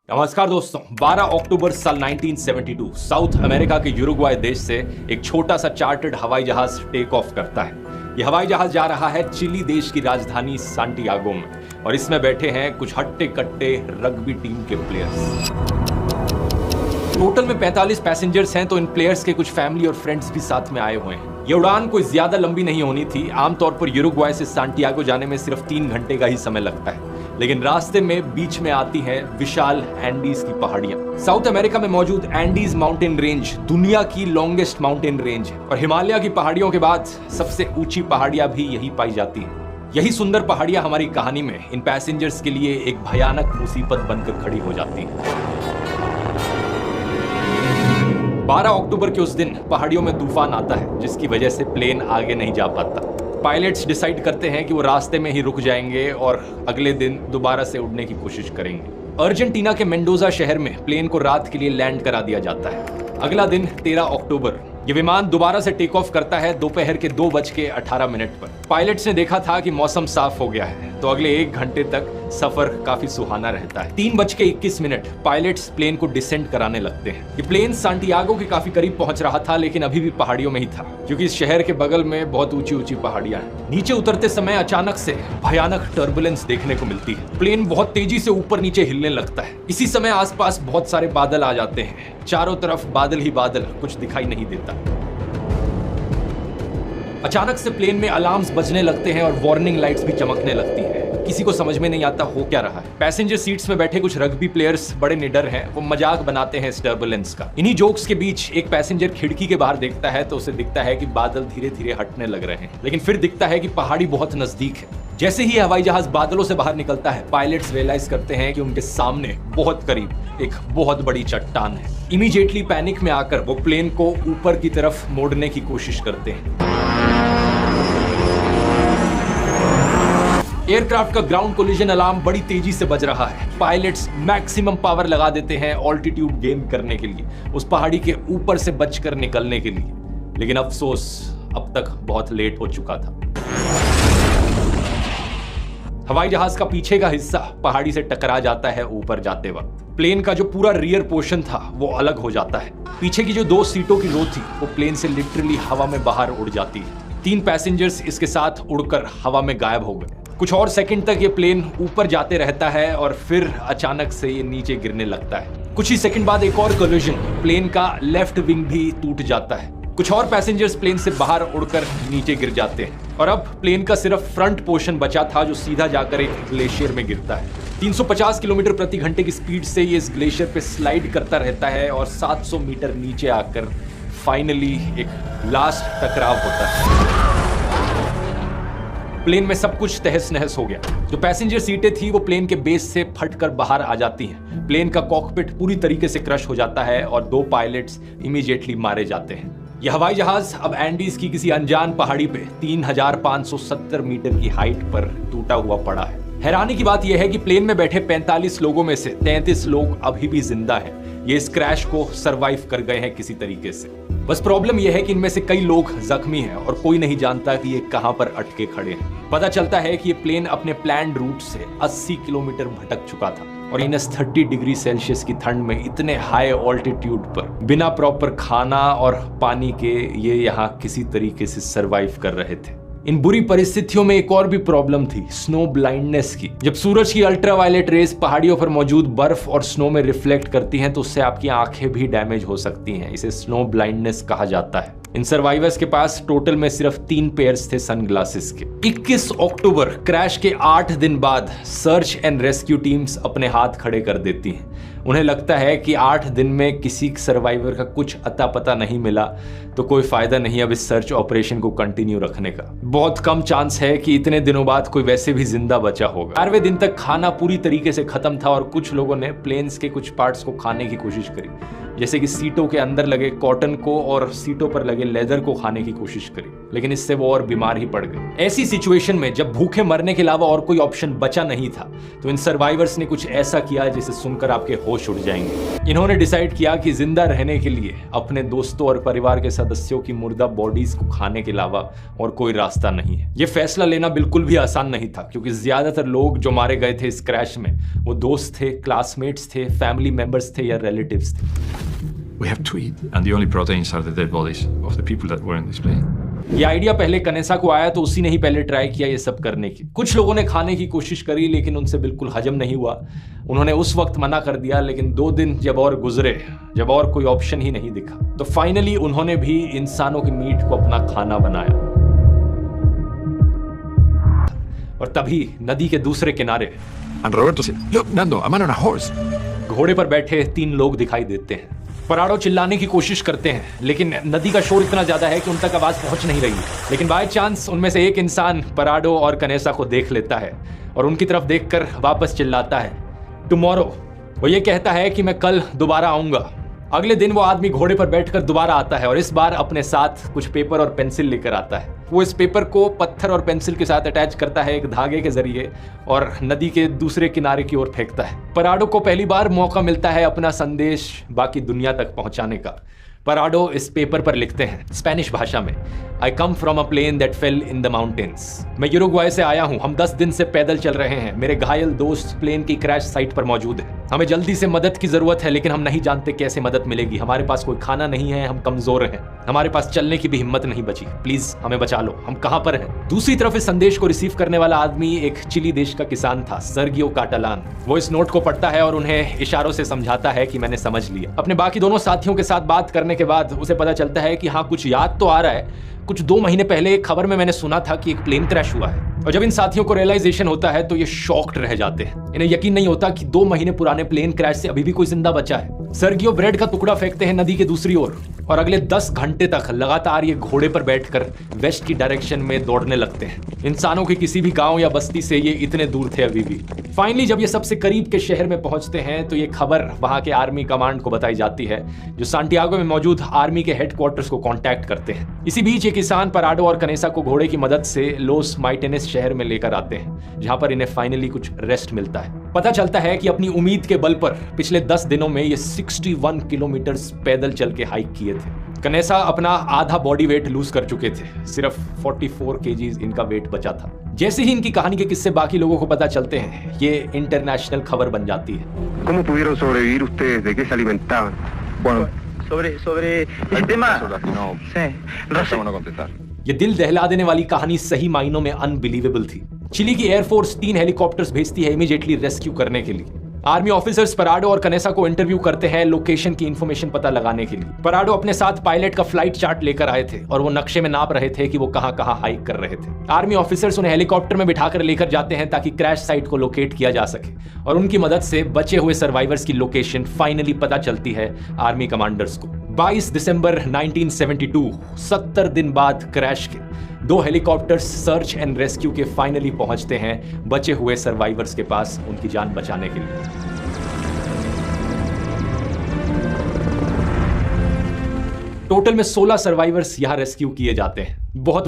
नमस्कार दोस्तों, 12 अक्टूबर साल 1972 साउथ अमेरिका के यूरुग्वाय देश से एक छोटा सा चार्टर्ड हवाई जहाज टेक ऑफ करता है। यह हवाई जहाज जा रहा है चिली देश की राजधानी सांटियागो में और इसमें बैठे हैं कुछ हट्टे कट्टे रग्बी टीम के प्लेयर्स। टोटल में 45 पैसेंजर्स हैं, तो इन प्लेयर्स के कुछ फैमिली और फ्रेंड्स भी साथ में आए हुए हैं। ये उड़ान कोई ज्यादा लंबी नहीं होनी थी। आमतौर पर यूरुग्वाय से सांटियागो जाने में सिर्फ 3 घंटे का ही समय लगता है, लेकिन रास्ते में बीच में आती हैं विशाल एंडीज की पहाड़ियां। साउथ अमेरिका में मौजूद एंडीज माउंटेन रेंज दुनिया की लॉन्गेस्ट माउंटेन रेंज है और हिमालय की पहाड़ियों के बाद सबसे ऊंची पहाड़ियां भी यही पाई जाती हैं। यही सुंदर पहाड़ियां हमारी कहानी में इन पैसेंजर्स के लिए एक भयानक मुसीबत बनकर खड़ी हो जाती हैं। 12 अक्टूबर के उस दिन पहाड़ियों में तूफान आता है, जिसकी वजह से प्लेन आगे नहीं जा पाता। पायलट्स डिसाइड करते हैं कि वो रास्ते में ही रुक जाएंगे और अगले दिन दोबारा से उड़ने की कोशिश करेंगे। अर्जेंटीना के मेंडोजा शहर में प्लेन को रात के लिए लैंड करा दिया जाता है। अगला दिन 13 अक्टूबर ये विमान दोबारा से टेक ऑफ करता है दोपहर के 2:18 पर। पायलट्स ने देखा था कि मौसम साफ हो गया है, तो अगले 1 घंटे तक सफर काफी सुहाना रहता है। 3:21 पायलट्स प्लेन को डिसेंड कराने लगते हैं। ये प्लेन सांटियागो के काफी करीब पहुंच रहा था, लेकिन अभी भी पहाड़ियों में ही था, क्योंकि इस शहर के बगल में बहुत ऊंची ऊंची पहाड़ियां हैं। नीचे उतरते समय अचानक से भयानक टर्बुलेंस देखने को मिलती है। प्लेन बहुत तेजी से ऊपर नीचे हिलने लगता है। इसी समय आसपास बहुत सारे बादल आ जाते हैं। चारों तरफ बादल ही बादल, कुछ दिखाई नहीं देता। अचानक से प्लेन में अलार्म्स बजने लगते हैं और वार्निंग लाइट्स भी चमकने लगती हैं। किसी को समझ में नहीं आता हो क्या रहा है। पैसेंजर सीट्स में बैठे कुछ रग्बी प्लेयर्स बड़े निडर हैं, वो मजाक बनाते हैं इस टर्बुलेंस का। इन्हीं जोक्स के बीच एक पैसेंजर खिड़की के बाहर देखता है तो उसे दिखता है कि बादल धीरे धीरे हटने लग रहे हैं, लेकिन फिर दिखता है कि पहाड़ी बहुत नजदीक है। जैसे ही हवाई जहाज बादलों से बाहर निकलता है, पायलट्स रियलाइज करते हैं कि उनके सामने बहुत करीब एक बहुत बड़ी चट्टान है। इमीडिएटली पैनिक में आकर वो प्लेन को ऊपर की तरफ मोड़ने की कोशिश करते हैं। एयरक्राफ्ट का ग्राउंड कोलिजन अलार्म बड़ी तेजी से बज रहा है। पायलट्स मैक्सिमम पावर लगा देते हैं ऑल्टीट्यूड गेन करने के लिए, उस पहाड़ी के ऊपर से बचकर निकलने के लिए, लेकिन अफसोस अब तक बहुत लेट हो चुका था। हवाई जहाज का पीछे का हिस्सा पहाड़ी से टकरा जाता है ऊपर जाते वक्त। प्लेन का जो पूरा रियर पोर्शन था वो अलग हो जाता है। पीछे की जो 2 सीटों की रो थी वो प्लेन से लिटरली हवा में बाहर उड़ जाती है। 3 पैसेंजर्स इसके साथ उड़कर हवा में गायब हो गए। कुछ और सेकंड तक ये प्लेन ऊपर जाते रहता है और फिर अचानक से ये नीचे गिरने लगता है। कुछ ही सेकंड बाद एक और कोलिजन, प्लेन का लेफ्ट विंग भी टूट जाता है। कुछ और पैसेंजर्स प्लेन से बाहर उड़कर नीचे गिर जाते हैं और अब प्लेन का सिर्फ फ्रंट पोर्शन बचा था, जो सीधा जाकर एक ग्लेशियर में गिरता है। 350 किलोमीटर प्रति घंटे की स्पीड से ये इस ग्लेशियर पे स्लाइड करता रहता है और 700 मीटर नीचे आकर फाइनली एक लास्ट टकराव होता है। प्लेन में सब कुछ तहस नहस हो गया। जो पैसेंजर सीटें थी वो प्लेन के बेस से फटकर बाहर आ जाती हैं। प्लेन का कॉकपिट पूरी तरीके से क्रश हो जाता है और 2 पायलट्स इमीडिएटली मारे जाते हैं। यह हवाई जहाज अब एंडीज की किसी अनजान पहाड़ी पे 3570 मीटर की हाइट पर टूटा हुआ पड़ा है। हैरानी की बात यह है कि प्लेन में बैठे 45 लोगों में से 33 लोग अभी भी जिंदा हैं। ये इस क्रैश को सरवाइव कर गए हैं किसी तरीके से। बस प्रॉब्लम यह है कि इनमें से कई लोग जख्मी हैं और कोई नहीं जानता कि ये कहां पर अटके खड़े हैं। पता चलता है कि ये प्लेन अपने प्लान्ड रूट से 80 किलोमीटर भटक चुका था और -30 डिग्री सेल्सियस की ठंड में इतने हाई ऑल्टीट्यूड पर बिना प्रॉपर खाना और पानी के ये यहाँ किसी तरीके से सरवाइव कर रहे थे। इन बुरी परिस्थितियों में एक और भी प्रॉब्लम थी, स्नो ब्लाइंडनेस की। जब सूरज की अल्ट्रावायलेट रेस पहाड़ियों पर मौजूद बर्फ और स्नो में रिफ्लेक्ट करती हैं तो उससे आपकी आंखें भी डैमेज हो सकती हैं। इसे स्नो ब्लाइंडनेस कहा जाता है। इन सर्वाइवर्स के पास टोटल में सिर्फ 3 पेयर्स थे सनग्लासेस के। 21 अक्टूबर क्रैश के 8 दिन बाद सर्च एंड रेस्क्यू टीम्स अपने हाथ खड़े कर देती हैं। उन्हें लगता है कि 8 दिन में किसी सर्वाइवर का कुछ अता पता नहीं मिला तो कोई फायदा नहीं अब इस सर्च ऑपरेशन को कंटिन्यू रखने का। बहुत कम चांस है कि इतने दिनों बाद कोई वैसे भी जिंदा बचा होगा। 4वें दिन तक खाना पूरी तरीके से खत्म था और कुछ लोगों ने प्लेन्स के कुछ पार्ट्स को खाने की कोशिश करी, जैसे कि सीटों के अंदर लगे कॉटन को और सीटों पर लगे लेदर को खाने की कोशिश करी, लेकिन इससे वो और बीमार ही पड़ गए। ऐसी सिचुएशन में जब भूखे मरने के अलावा और कोई ऑप्शन बचा नहीं था, तो इन सर्वाइवर्स ने कुछ ऐसा किया जिसे सुनकर आपके होश उड़ जाएंगे। इन्होंने डिसाइड किया कि जिंदा रहने के लिए अपने दोस्तों और परिवार के सदस्यों की मुर्दा बॉडीज को खाने के अलावा और कोई रास्ता नहीं है। यह फैसला लेना बिल्कुल भी आसान नहीं था, क्योंकि ज्यादातर लोग जो मारे गए थे इस क्रैश में वो दोस्त थे, क्लासमेट्स थे, फैमिली मेंबर्स थे या रिलेटिव्स थे। We have to eat, and the only proteins are the dead bodies of the people that were in this plane. ये आइडिया पहले कनेसा को आया तो उसी ने ही पहले ट्राई किया ये सब करने की। कुछ लोगों ने खाने की कोशिश करी, लेकिन उनसे बिल्कुल हजम नहीं हुआ। उन्होंने उस वक्त मना कर दिया, लेकिन 2 दिन जब और गुजरे, जब और कोई ऑप्शन ही नहीं दिखा, तो फाइनली उन्होंने भी इंसानों के मीट को अपना खाना बनाया। और तभी नदी के दूसरे किनारे And Roberto said, "Look, Nando, a man on a horse." घोड़े पर बैठे 3 लोग दिखाई देते हैं। पराडो चिल्लाने की कोशिश करते हैं, लेकिन नदी का शोर इतना ज्यादा है कि उन तक आवाज पहुंच नहीं रही। लेकिन बाय चांस उनमें से एक इंसान पराडो और कनेसा को देख लेता है और उनकी तरफ देखकर वापस चिल्लाता है, टुमारो। वो ये कहता है कि मैं कल दोबारा आऊंगा। अगले दिन वो आदमी घोड़े पर बैठकर दोबारा आता है और इस बार अपने साथ कुछ पेपर और पेंसिल लेकर आता है। वो इस पेपर को पत्थर और पेंसिल के साथ अटैच करता है एक धागे के जरिए और नदी के दूसरे किनारे की ओर फेंकता है। पराडो को पहली बार मौका मिलता है अपना संदेश बाकी दुनिया तक पहुंचाने का। पराडो इस पेपर पर लिखते हैं स्पेनिश भाषा में, I come from a plane that fell in the mountains. मैं यूरुग्वाई से आया हूं, हम 10 दिन से पैदल चल रहे हैं। मेरे घायल दोस्त प्लेन की क्रैश साइट पर मौजूद है। हमें जल्दी से मदद की जरूरत है, लेकिन हम नहीं जानते कैसे मदद मिलेगी। हमारे पास कोई खाना नहीं है, हम कमजोर हैं, हमारे पास चलने की भी हिम्मत नहीं बची। प्लीज हमें बचा लो, हम कहां पर हैं? दूसरी तरफ इस संदेश को रिसीव करने वाला आदमी एक चिली देश का किसान था, सर्गियो काटालान। वो इस नोट को पढ़ता है और उन्हें इशारों से समझाता है कि मैंने समझ लिया। अपने बाकी दोनों साथियों के साथ बात करने के बाद उसे पता चलता है कि हाँ, कुछ याद तो आ रहा है। कुछ 2 महीने पहले एक खबर में मैंने सुना था कि एक प्लेन क्रैश हुआ है। और जब इन साथियों को रियलाइजेशन होता है तो ये शॉक्ड रह जाते हैं। इन्हें यकीन नहीं होता कि 2 महीने पुराने प्लेन क्रैश से अभी भी कोई जिंदा बचा है। सर्गियो ब्रेड का टुकड़ा फेंकते हैं नदी के दूसरी ओर और अगले 10 घंटे तक लगातार ये घोड़े पर बैठकर वेस्ट की डायरेक्शन में दौड़ने लगते हैं। इंसानों के किसी भी गांव या बस्ती से ये इतने दूर थे अभी भी। फाइनली जब ये सबसे करीब के शहर में पहुंचते हैं तो ये खबर वहां के आर्मी कमांड को बताई जाती है, जो सांटियागो में मौजूद आर्मी के हेडक्वार्टर्स को कांटेक्ट करते हैं। इसी बीच ये किसान पराडो और कनेसा को घोड़े की मदद से लोस माइटेनेस शहर में लेकर आते हैं, जहां पर इन्हें फाइनली कुछ रेस्ट मिलता है। पता चलता है कि अपनी उम्मीद के बल पर पिछले 10 दिनों में ये 61 किलोमीटर पैदल चल के हाइक किए थे। कनेसा अपना आधा बॉडी वेट लूज कर चुके थे, सिर्फ 44 केजीज इनका वेट बचा था। जैसे ही इनकी कहानी के किस्से बाकी लोगों को पता चलते हैं, ये इंटरनेशनल खबर बन जाती है। ¿Cómo pudieron sobrevivir ustedes? ¿De qué se alimentaban? Bueno, sobre el tema. Sí, Vamos a contestar. ये दिल दहला देने वाली कहानी सही मायनों में अनबिलीवेबल थी। चिली की एयरफोर्स 3 हेलीकॉप्टर्स भेजती है इमीडिएटली रेस्क्यू करने के लिए। आर्मी ऑफिसर्स पराडो और कनेसा को इंटरव्यू करते हैं लोकेशन की इंफॉर्मेशन पता लगाने के लिए। पराडो अपने साथ पायलट का फ्लाइट चार्ट लेकर आए थे और वो नक्शे में नाप रहे थे कि वो कहां कहां हाइक कर रहे थे। आर्मी ऑफिसर्स उन्हें हेलीकॉप्टर में बिठाकर लेकर जाते हैं ताकि क्रैश साइट को लोकेट किया जा सके और उनकी मदद से बचे हुए सर्वाइवर्स की लोकेशन फाइनली पता चलती है आर्मी कमांडर्स को। 22 दिसंबर 1972, 70 दिन बाद क्रैश के 2 हेलीकॉप्टर्स सर्च एंड रेस्क्यू के फाइनली पहुंचते हैं बचे हुए सर्वाइवर्स के पास उनकी जान बचाने के लिए। टोटल में 16 सर्वाइवर्स यहां रेस्क्यू किए जाते हैं। बहुत